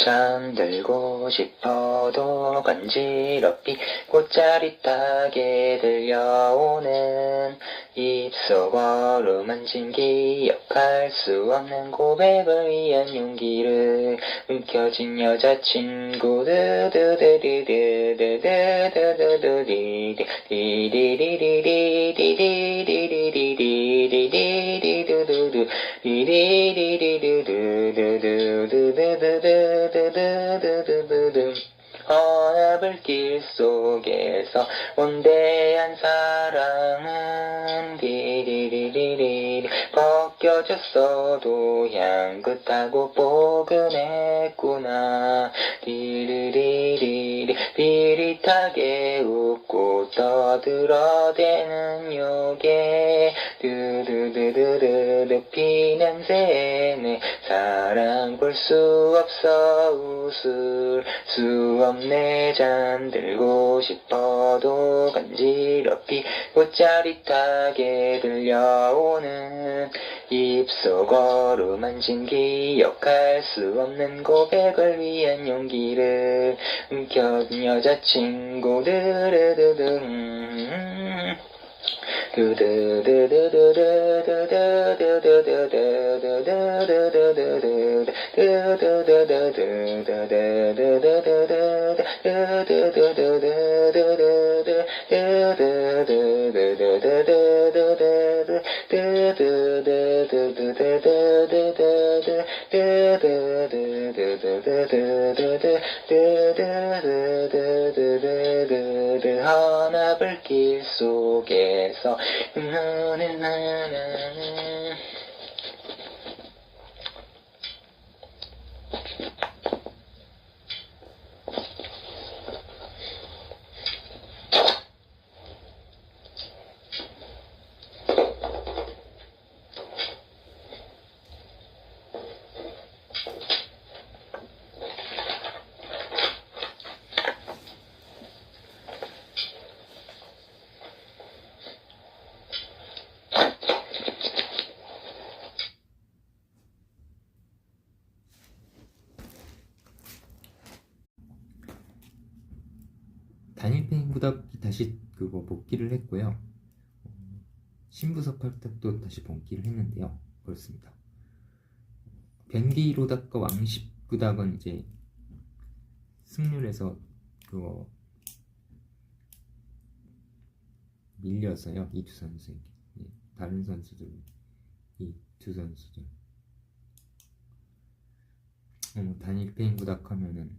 잠들고 싶어도 간지럽이 꽃자릿하게 들려오는 입속 어루만진 기억할 수 없는 고백을 위한 용기를 움켜쥔 여자친구 어나불길 속에서 원대한 사랑은 디리리리리 벗겨졌어도 향긋하고 포근했구나. 디리리리리 비릿하게 웃고 떠들어대는 요괴 두두두두두 피냄새네 사랑 볼 수 없어 웃을 수 없네. 잠들고 싶어도 간지럽이 꽃자릿하게 들려오는 입속 어루만진 기억할 수 없는 고백을 위한 용기를 움켜쥔 여자친구 하나불길 속에서 단일팽구닥이 다시 그거 복귀를 했고요. 신부섭팔탁도 다시 복귀를 했는데요. 그렇습니다. 변기로닥과 왕십구닥은 이제 승률에서 그거 밀려서요. 이 두 선수에게. 다른 선수들, 이 두 선수들. 단일팽구닥 하면은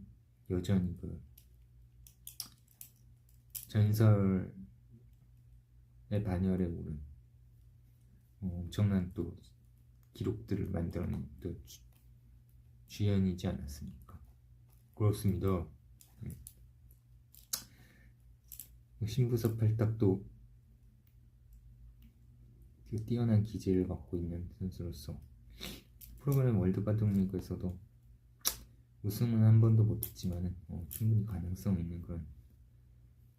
여전히 그 전설의 반열에 오른 엄청난 또 기록들을 만들어낸 또 주연이지 않았습니까? 그렇습니다. 신부섭 팔탁도 뛰어난 기질을 갖고 있는 선수로서 프로그램 월드바둑리그에서도 우승은 한 번도 못했지만 충분히 가능성 있는 그런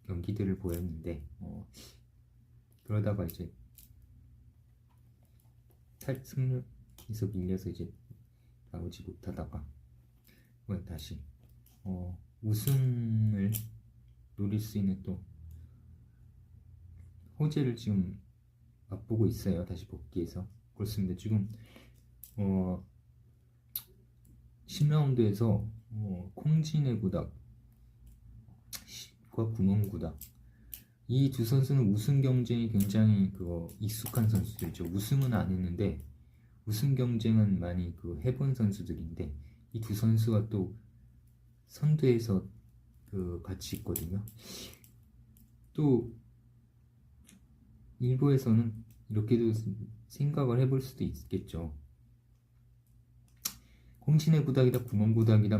경기들을 보였는데 그러다가 이제 탈승률에서 밀려서 이제 나오지 못하다가 다시 우승을 노릴 수 있는 또 호재를 지금 맛보고 있어요. 다시 복귀해서. 그렇습니다. 지금 10라운드에서 콩진의 구닥 구멍구닥 이 두 선수는 우승 경쟁이 굉장히 익숙한 선수들이죠. 우승은 안 했는데 우승 경쟁은 많이 해본 선수들인데 이 두 선수가 또 선두에서 같이 있거든요. 또 일부에서는 이렇게도 생각을 해볼 수도 있겠죠. 콩진의 구닥이다 구멍구닥이다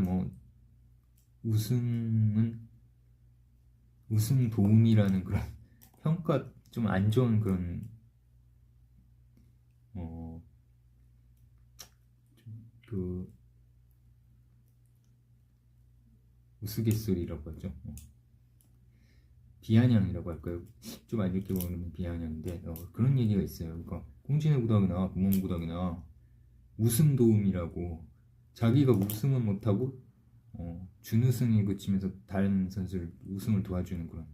우승 도움이라는 그런 평가 좀 안 좋은 그런 우스갯소리라고 하죠. 비아냥이라고 할까요? 좀 안 좋게 보면 비아냥인데 그런 얘기가 있어요. 그러니까 콩진의 구닥이나 구멍구닥이나 우승 도움이라고 자기가 우승은 못하고 준우승에 그치면서 다른 선수를 우승을 도와주는 그런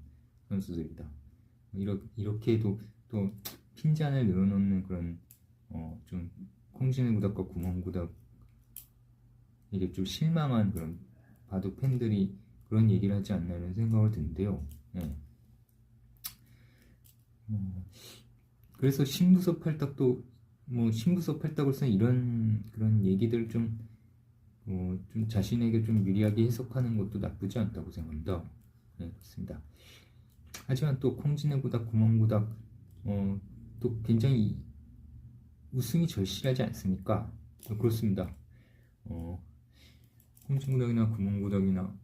선수들이다. 이렇게도 또 핀잔을 늘어놓는 그런 좀 콩진의 구닥과 구멍 구닥 이게 좀 실망한 그런 바둑 팬들이 그런 얘기를 하지 않나 이런 생각을 드는데요. 네. 그래서 신부섭 팔딱도 신부섭 팔딱으로서 이런 그런 얘기들 좀 자신에게 좀 유리하게 해석하는 것도 나쁘지 않다고 생각합니다. 네, 그렇습니다. 하지만 또 콩진의 구닥, 구멍 구닥 또 굉장히 우승이 절실하지 않습니까? 그렇습니다. 콩진 구닥이나 구멍 구닥이나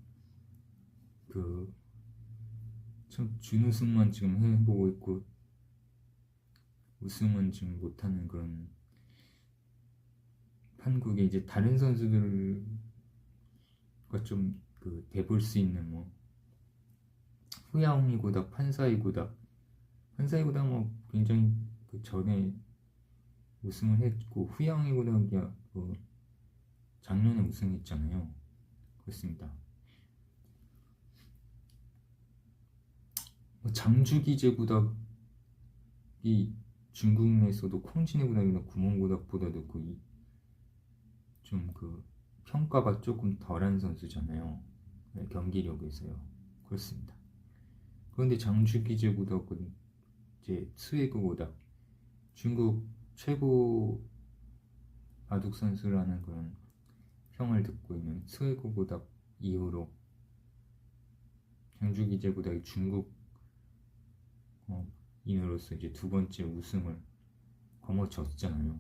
참 준우승만 지금 해보고 있고 우승은 지금 못하는 그런 한국에 이제 다른 선수들과 좀 대볼 수 있는 후야옹이 구닥, 판사이 구닥 굉장히 그 전에 우승을 했고 후야옹이 구닥이야 작년에 우승했잖아요. 그렇습니다. 장주기제 구닥이 중국 내에서도 콩진의 구닥이나 구멍 구닥보다도 좀 평가가 조금 덜한 선수잖아요. 네, 경기력에서요. 그렇습니다. 그런데 장주기제 구닥은 이제 스웨그 구닥, 중국 최고 바둑 선수라는 그런 평을 듣고 있는 스웨그 구닥 이후로 장주기제 구닥이 중국 인으로서 이제 두 번째 우승을 거머쥐었잖아요.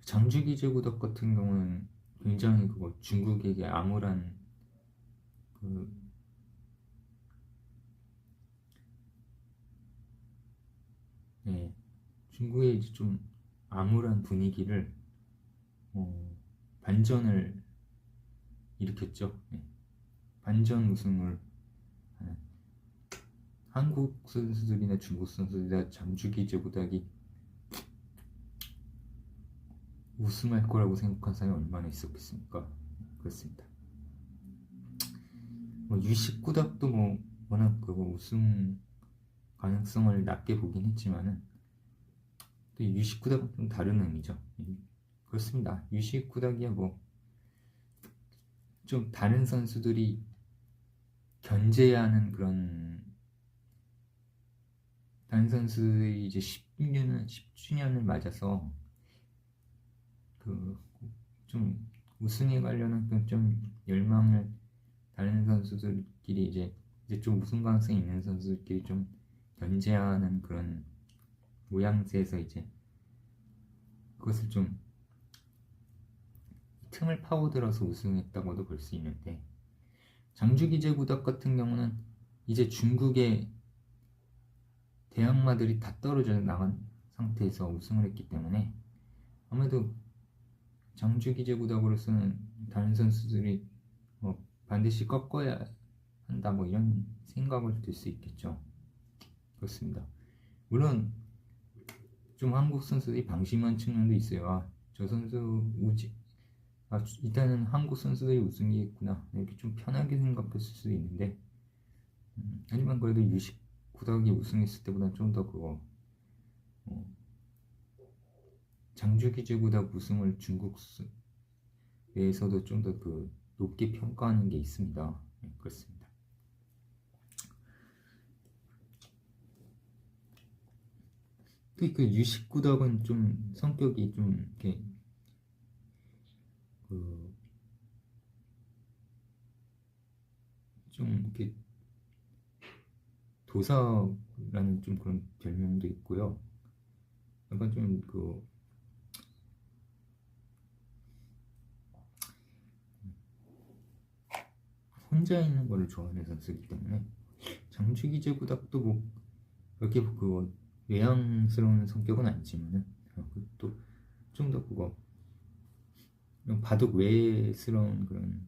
장주기제 구닥 같은 경우는 굉장히 중국에게 암울한 중국의 이제 좀 암울한 분위기를 반전을 일으켰죠. 반전 우승을 하는 한국 선수들이나 중국 선수들이나 장주기제 구닥이 우승할 거라고 생각한 사람이 얼마나 있었겠습니까? 그렇습니다. 유식 구닥도 워낙 우승 가능성을 낮게 보긴 했지만은 또 유식 구닥은 좀 다른 의미죠. 그렇습니다. 유식 구닥이야 좀 다른 선수들이 견제하는 그런 다른 선수들이 이제 10주년을 맞아서 좀 우승에 관련한 좀 열망을 다른 선수들끼리 이제 좀 우승 가능성이 있는 선수들끼리 좀 견제하는 그런 모양새에서 이제 그것을 좀 틈을 파고들어서 우승했다고도 볼 수 있는데 장주기제 구닥 같은 경우는 이제 중국의 대항마들이 다 떨어져 나간 상태에서 우승을 했기 때문에 아무래도 장주기제 구닥으로서는 다른 선수들이 반드시 꺾어야 한다 이런 생각을 들 수 있겠죠. 그렇습니다. 물론 좀 한국 선수들이 방심한 측면도 있어요. 저 선수 일단은 한국 선수들이 우승이겠구나 이렇게 좀 편하게 생각했을 수도 있는데 하지만 그래도 유식 구닥이 우승했을 때보다 좀 더 장주기제 구닥 우승을 중국 내에서도 좀 더 높게 평가하는 게 있습니다. 네, 그렇습니다. 그 유식 구닥은 좀 성격이 좀 이렇게 도사라는 좀 그런 별명도 있고요. 약간 좀 혼자 있는 거를 좋아하는 선수이기 때문에 장주기제 구닥도 그렇게 외향스러운 성격은 아니지만은 또 좀 더 바둑 외스러운 그런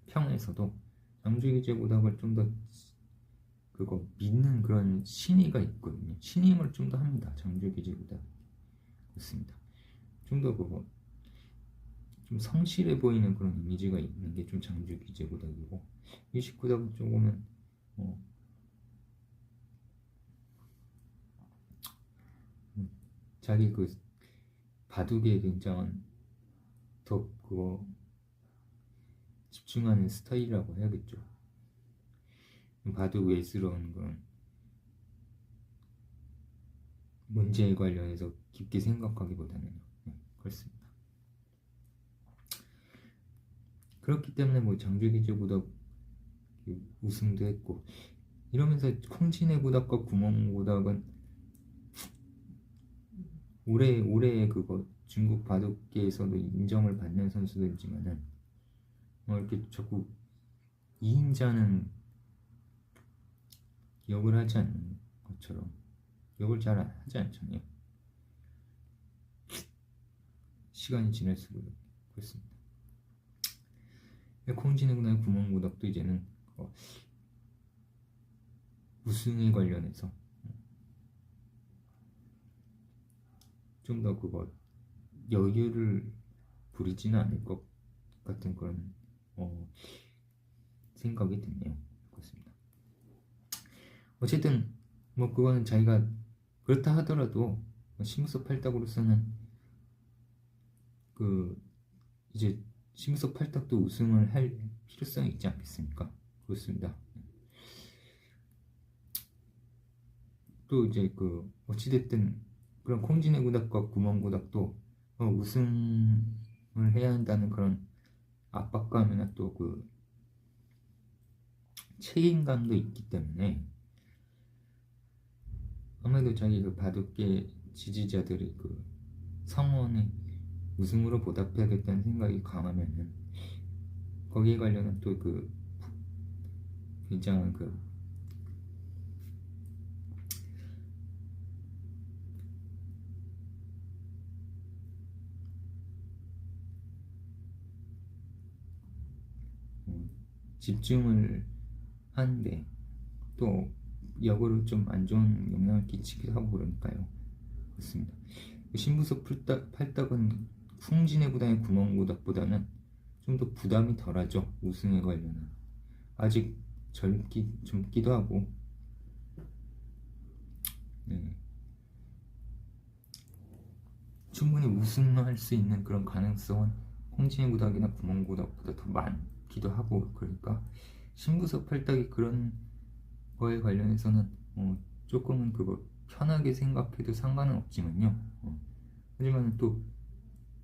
평에서도 장주기제 구닥을 좀 더 믿는 그런 신의가 있거든요. 신임을 좀 더 합니다. 장주기제 구닥 그렇습니다. 좀 더 좀 성실해 보이는 그런 이미지가 있는 게 좀 장주기제구닥이고, 유식구닥 쪽은 자기 그 바둑에 굉장한 더 그거 집중하는 스타일이라고 해야겠죠. 바둑 외스러운 그런 문제에 관련해서 깊게 생각하기보다는 그렇습니다. 그렇기 때문에 뭐 장주기제구닥 우승도 했고, 이러면서 콩진해구닥과 구멍구닥은 올해 그거 중국 바둑계에서도 인정을 받는 선수들이지만은 이렇게 자꾸 2인자는 역을 하지 않는 것처럼 역을 잘 하지 않잖아요. 시간이 지날수록 그렇습니다. 콩진해구닥 구멍구닥도 이제는 우승에 관련해서 좀 더 그거 여유를 부리지는 않을 것 같은 그런 생각이 드네요. 그렇습니다. 어쨌든 뭐 그거는 자기가 그렇다 하더라도 심우섭 팔딱으로서는 그 이제 심우섭 팔딱도 우승을 할 필요성이 있지 않겠습니까? 그렇습니다. 또 이제 그 어찌됐든 그런 콩진해구닥과 구멍구닥도 우승을 해야 한다는 그런 압박감이나 또 그 책임감도 있기 때문에 아무래도 자기 그 바둑계 지지자들이 그 성원에 우승으로 보답해야겠다는 생각이 강하면은 거기에 관련한 또 그 굉장한 그 집중을 하는데 또 역으로 좀 안 좋은 영향을 끼치기도 하고 그러니까요. 그렇습니다. 심우섭 팔딱은 콩진해구닥의 구멍구닥보다는 좀 더 부담이 덜하죠. 우승에 관련은 아직 젊기도 하고 충분히 우승할 수 있는 그런 가능성은 콩진해구닥이나 구멍구닥보다 더 많기도 하고, 그러니까 심우섭 팔딱이 그런 거에 관련해서는 조금은 그거 편하게 생각해도 상관은 없지만요. 하지만 또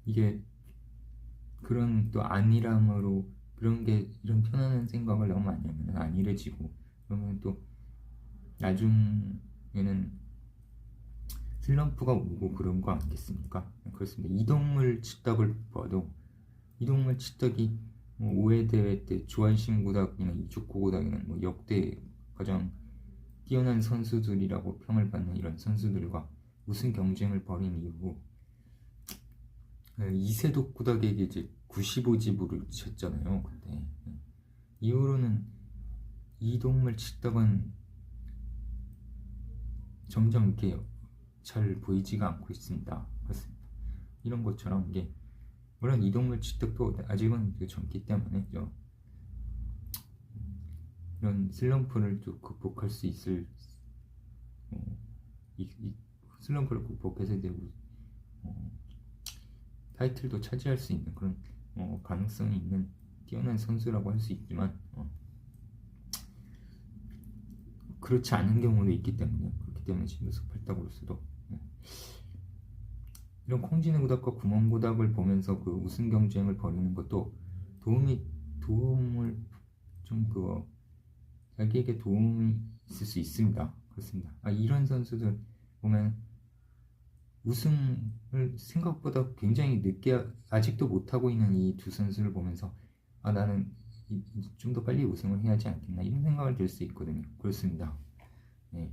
이게 그런 또 안일함으로 그런 게 이런 편안한 생각을 너무 많이 하면 안일해지고, 그러면 또 나중에는 슬럼프가 오고 그런 거 아니겠습니까? 그렇습니다. 이동물 치떡을 봐도 이동물 치떡이 뭐 5회 대회 때 조한심구닥이나 이죽고구닥이나 뭐 역대 가장 뛰어난 선수들이라고 평을 받는 이런 선수들과 우승 경쟁을 벌인 이후 이세독 구닥에게 이제 95집으로 쳤잖아요. 근데 이후로는 이동물 치떡은 점점 이렇게 잘 보이지가 않고 있습니다. 그렇습니다. 이런 것처럼 이게 물론 이동물 치떡도 아직은 젊기 때문에 이런 슬럼프를 좀 극복할 수 있을 슬럼프를 극복해서 이제 타이틀도 차지할 수 있는 그런 가능성이 있는 뛰어난 선수라고 할 수 있지만 그렇지 않은 경우도 있기 때문에 그렇기 때문에 심우섭 팔딱으로서도 이런 콩진해구닥과 구멍구닥을 보면서 그 우승 경쟁을 벌이는 것도 도움을 좀 그거 자기에게 도움이 있을 수 있습니다. 그렇습니다. 이런 선수들 보면 우승을 생각보다 굉장히 늦게 아직도 못하고 있는 이 두 선수를 보면서 나는 좀 더 빨리 우승을 해야 하지 않겠나 이런 생각을 들 수 있거든요. 그렇습니다. 네.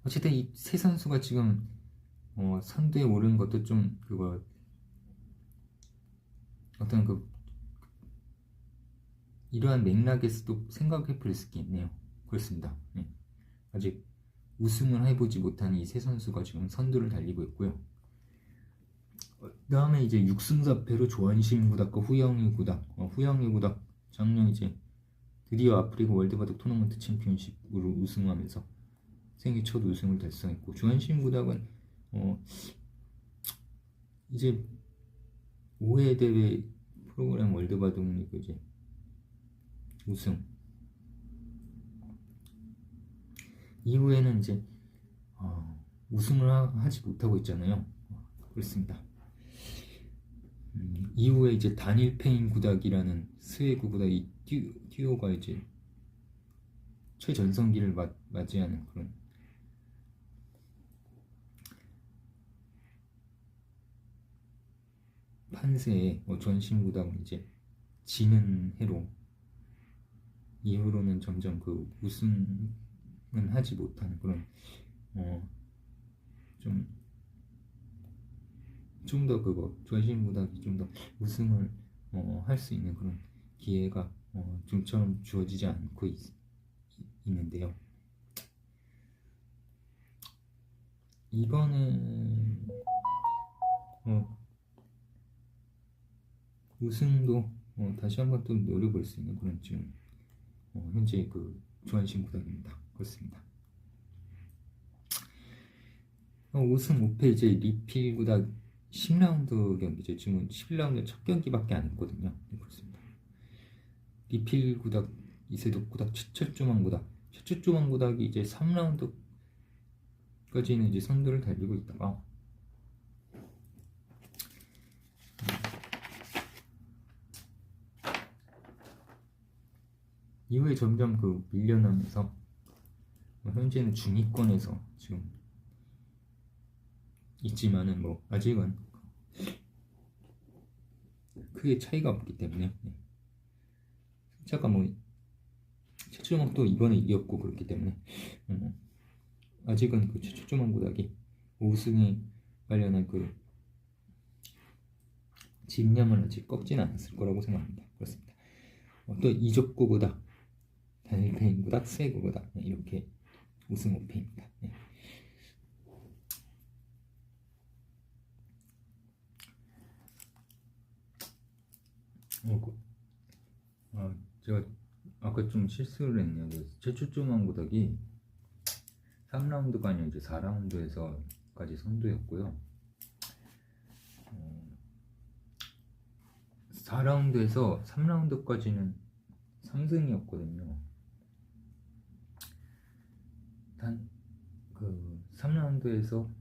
어쨌든 이 세 선수가 지금 선두에 오른 것도 좀 그거 어떤 그 이러한 맥락에서도 생각해 볼 수 있겠네요. 그렇습니다. 네. 아직 우승을 해보지 못한 이 세 선수가 지금 선두를 달리고 있고요. 다음에 이제 6승 4패로 조한심 구단과 후영희 구단, 후영희 구단 작년 이제 드디어 아프리카 월드바둑 토너먼트 챔피언십으로 우승하면서 생애 첫 우승을 달성했고, 조한심 구단은 이제 5회 대회 프로그램 월드바둑 리그 이제 우승 이후에는 이제 우승을 하지 못하고 있잖아요. 그렇습니다. 이후에 이제 다닐 페인 구닥이라는 스웨그 구닥 이 듀오가 이제 최전성기를 맞이하는 그런 판세에 조한심 구닥은 이제 지는 해로 이후로는 점점 그 우승은 하지 못하는 그런 좀 더 그거 조한심 구닥이 좀 더 우승을 할 수 있는 그런 기회가 좀처럼 주어지지 않고 있는데요. 이번에 우승도 다시 한번 또 노려볼 수 있는 그런 지금 현재 그 조한심 구닥입니다. 그렇습니다. 5승 5패 이제 리필 구닥 10라운드 경기죠. 지금 11라운드 첫 경기밖에 안 했거든요. 네, 그렇습니다. 리필 구닥, 이세독 구닥, 최철조만 구닥. 최철조만 구닥이 이제 3라운드까지는 이제 선두를 달리고 있다가 이후에 점점 그 밀려나면서 현재는 중위권에서 지금 있지만은 아직은 크게 차이가 없기 때문에 잠깐 최초조망도 이번에 이겼고 그렇기 때문에 아직은 그 최초조망 구닥이 우승에 관련한 그 집념을 아직 꺾지는 않았을 거라고 생각합니다. 그렇습니다. 또 이적고 구닥, 다닐페인 구닥, 스웨그 구닥 이렇게 우승 5패입니다. 네. 제가 아까 좀 실수를 했네요. 최초조망 구닥이 3라운드가 아니라 이제 4라운드에서까지 선두였고요. 4라운드에서 3라운드까지는 3승이었거든요. 단 그 3라운드에서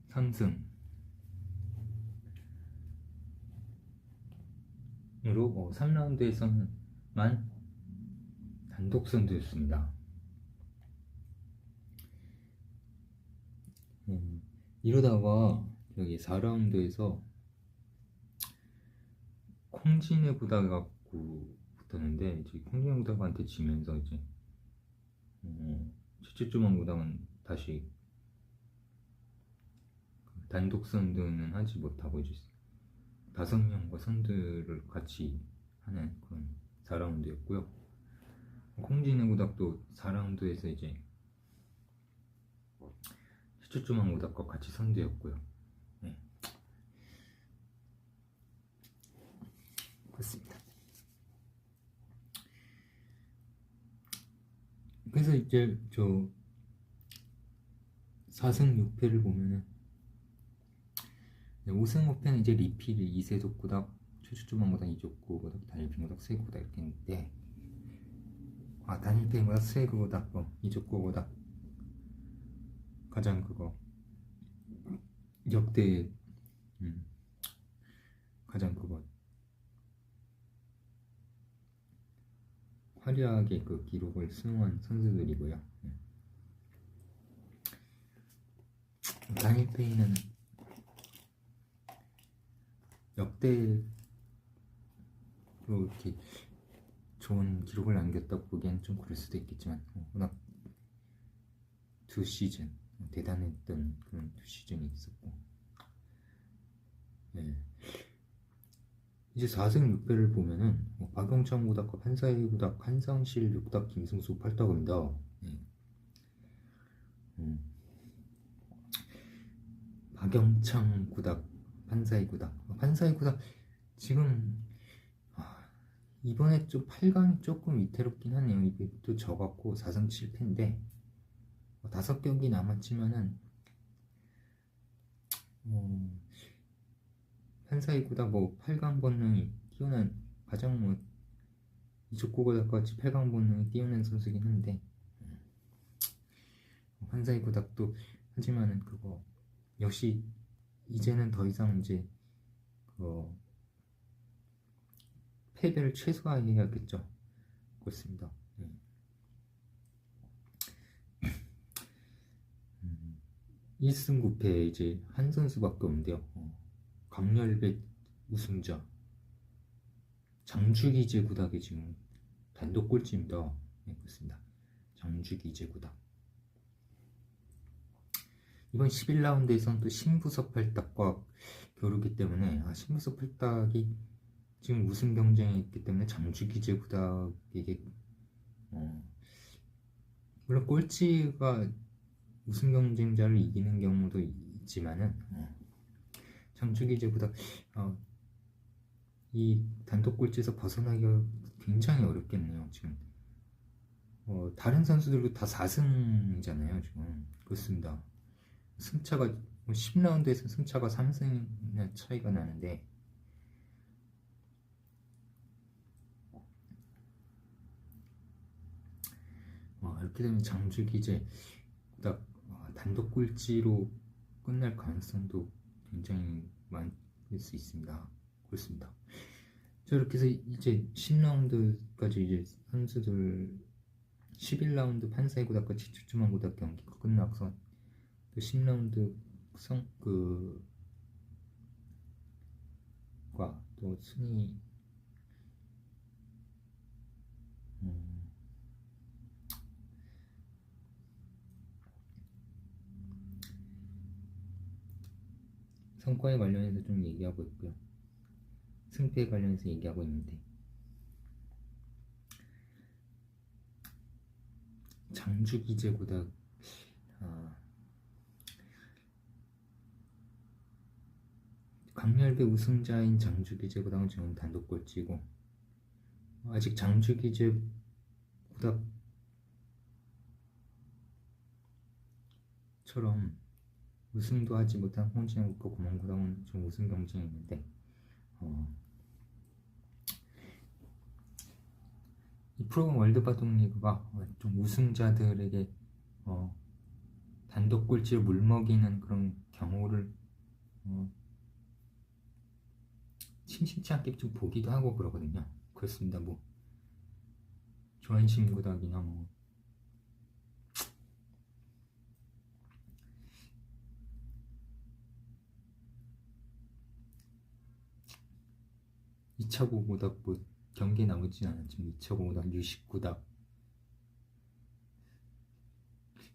3승으로 로 3라운드에서만 단독 선두였습니다. 이러다가 여기 4라운드에서 콩진의 구닥 갖고 붙었는데 이제 콩진의 구닥한테 지면서 이제 최초조망 구닥은 다시 단독 선두는 하지 못하고 이제 5명과 선두를 같이 하는 그런 4라운드였고요. 콩진의 구닥도 4라운드에서 이제 최초조망 구닥과 같이 선두였고요. 네. 그렇습니다. 그래서 이제 저 4승 6패를 보면은 5승 5패는 이제 리필이 이세독 구닥, 최초조망 구닥, 이적고 구닥, 다닐페인 구닥, 스웨그 구닥 이렇게 했는데 다닐페인 구닥, 스웨그 구닥, 이적고 구닥 가장 그거 역대 가장 그거 화려하게 그 기록을 수놓은 선수들이고요. 다닐페인은 역대로 이렇게 좋은 기록을 남겼다고 보기엔 좀 그럴 수도 있겠지만 워낙 2시즌 대단했던 그런 2시즌이 있었고 네. 이제 4승 6패를 보면은 박영창 구닥과 판사희 구닥, 한상실 6닥, 김승수 8닥입니다. 네. 박영창 구닥, 판사이 구닥. 판사이 구닥 지금 이번에 좀 8강이 조금 위태롭긴 하네요. 이게 또 져갖고 4승 7패인데 5경기 남았지만은 판사이 구닥 8강 본능이 뛰어난 가장 이족구 구닥같이 8강 본능이 뛰어난 선수긴 한데 판사이 구닥도 하지만은 그거 역시 이제는 더 이상 이제 패배를 최소화해야겠죠. 그렇습니다. 1승 9패 이제 한 선수밖에 없는데요. 강렬배 우승자 장주기제 구닥이 지금 단독 꼴찌입니다. 네, 그렇습니다. 장주기제 구닥. 이번 11라운드에서는 또 신부섭팔딱과 겨루기 때문에 신부섭팔딱이 지금 우승 경쟁에 있기 때문에 장주기제 구닥에게 물론 꼴찌가 우승 경쟁자를 이기는 경우도 있지만은 장주기제 구닥 이 단독 꼴찌에서 벗어나기가 굉장히 어렵겠네요. 지금 다른 선수들도 다 4승이잖아요. 지금 그렇습니다. 승차가 10라운드에서 승차가 3승이나 차이가 나는데 이렇게 되면 장주기제 딱 단독 꼴찌로 끝날 가능성도 굉장히 많을 수 있습니다. 그렇습니다. 자, 이렇게 해서 이제 10라운드까지 이제 선수들 11라운드 판사이 구닥과 지추주만 구닥 경기가 끝나서 또 10라운드 과 또 순위 성과에 관련해서 좀 얘기하고 있고요. 승패에 관련해서 얘기하고 있는데 장주기제 구닥 강렬배 우승자인 장주기제 구닥은 지금 단독 꼴찌고 아직 장주기제 구닥처럼 우승도 하지 못한 홍진영과 고만구닥은 좀 우승 경쟁이 있는데 이 프로그램 월드바둑리그가 좀 우승자들에게 단독 꼴찌를 물먹이는 그런 경우를 심심치 않게 좀 보기도 하고 그러거든요. 그렇습니다. 조한심 구닥이나 이차고 구닥 경기에 나오진 않았지만 이차고 구닥, 유식구닥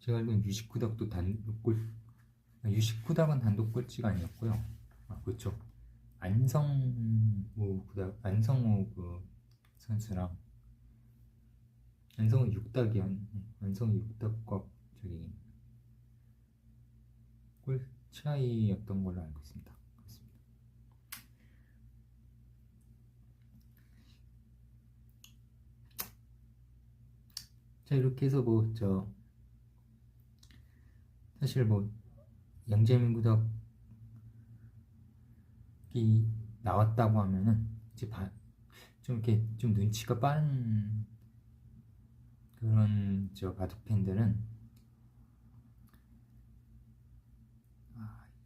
제가 알기로는 유식구닥도 유식구닥은 단독 꼴찌가 아니었고요. 그렇죠. 안성우 선수랑 안성우 육닥과 저기 골 차이였던 걸로 알고 있습니다. 그렇습니다. 자, 이렇게 해서 사실 양재민 구닥이 나왔다고 하면은 이제 좀 이렇게 좀 눈치가 빠른 그런 바둑 팬들은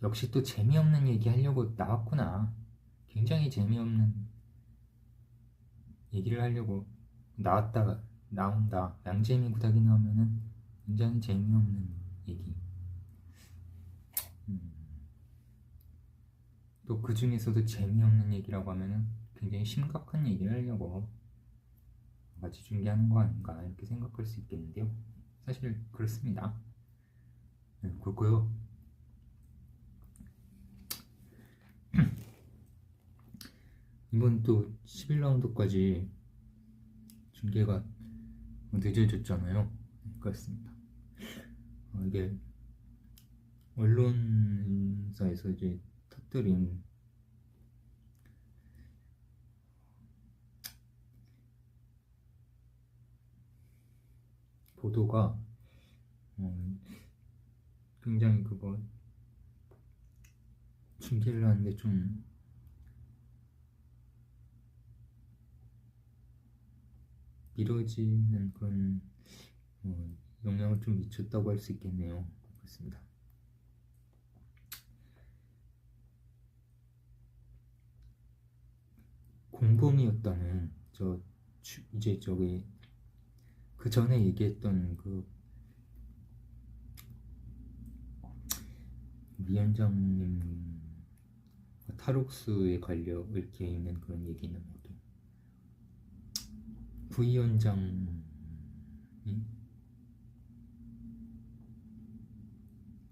역시 또 재미없는 얘기 하려고 나왔구나. 굉장히 재미없는 얘기를 하려고 나온다. 양재민 구닥이 나오면은 굉장히 재미없는 얘기. 또 그 중에서도 재미없는 얘기라고 하면은 굉장히 심각한 얘기를 하려고 같이 중계하는 거 아닌가 이렇게 생각할 수 있겠는데요. 사실 그렇습니다. 그렇고요. 이번 또 11라운드까지 중계가 늦어졌잖아요. 그렇습니다. 이게 언론사에서 이제 터뜨린 보도가 굉장히 그거 중계를 하는데 좀 미뤄지는 그런 영향을 좀 미쳤다고 할 수 있겠네요. 그렇습니다. 공범이었다는 이제 저기 그 전에 얘기했던 그 위원장님 탈옥수에 관려 이렇게 있는 그런 얘기는 모두 부위원장이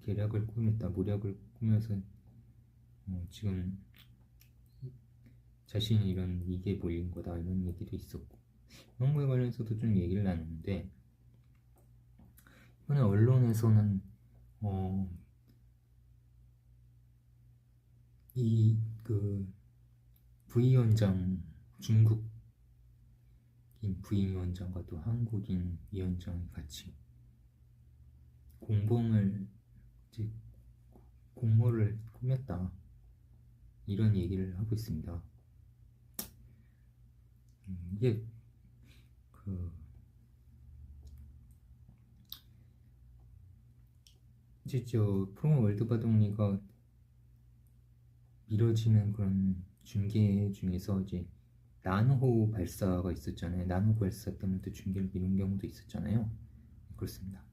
계략을 꾸몄다, 모략을 꾸며서 지금 자신이 이런 위기에 몰린 거다 이런 얘기도 있었고, 이런 거에 관련해서도 좀 얘기를 나누는데, 이번에 언론에서는 이 그 부위원장, 중국인 부위원장과 또 한국인 위원장이 같이 공모를 꾸몄다 이런 얘기를 하고 있습니다. 이게 이제 프로모 월드바둑리가 미뤄지는 그런 중계 중에서 이제 난호 발사가 있었잖아요. 난호 발사 때문에 또 중계를 미룬 경우도 있었잖아요. 그렇습니다.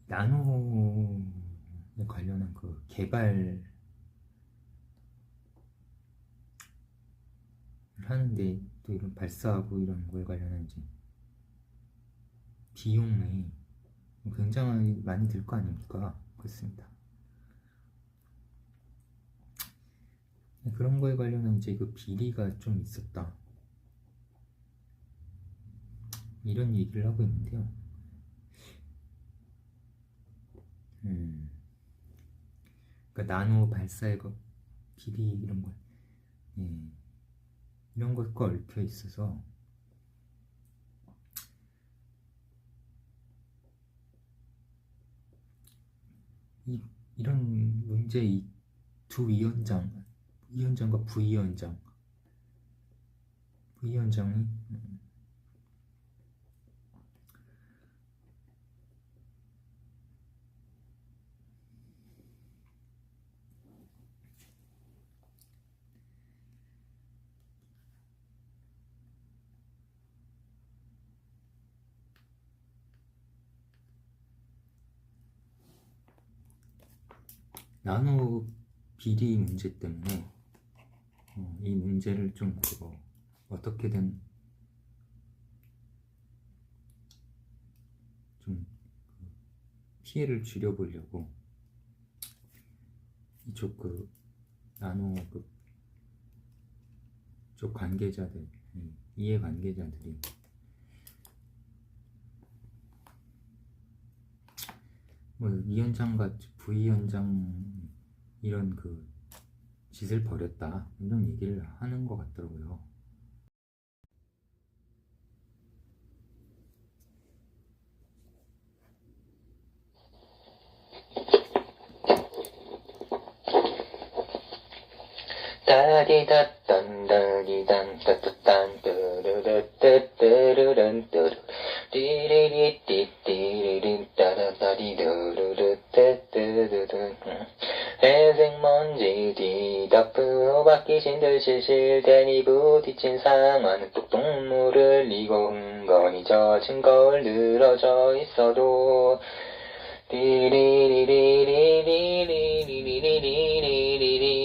난호에 관련한 그 개발 하는데 또 이런 발사하고 이런 거에 관련한 이제 비용이 굉장히 많이 들 거 아닙니까? 그렇습니다. 그런 거에 관련한 이제 그 비리가 좀 있었다 이런 얘기를 하고 있는데요. 그러니까 나노 발사의 그 비리 이런 거, 이런 것과 얽혀 있어서 이런 문제, 이 두 위원장과 부위원장이 나노 비리 문제 때문에 이 문제를 좀 어떻게든 좀 피해를 줄여보려고 이쪽 나노 쪽 관계자들, 이해 관계자들이 위원장과 부위원장 이런 짓을 벌였다 이런 얘기를 하는 것 같더라고요. 따디다딴 따디단 따따딴 뚜루루뚜뚜루룬 뚜루 띠리리띠띠리린 따라따리루루루뚜뚜루룬 회색먼지 뒤덮으로 바뀌신 듯 실실 대니 부딪힌 상황은 뚝뚝물을 흘리고 흥건히 젖은 거울 늘어져 있어도 띠리리리리리리리리리리리리리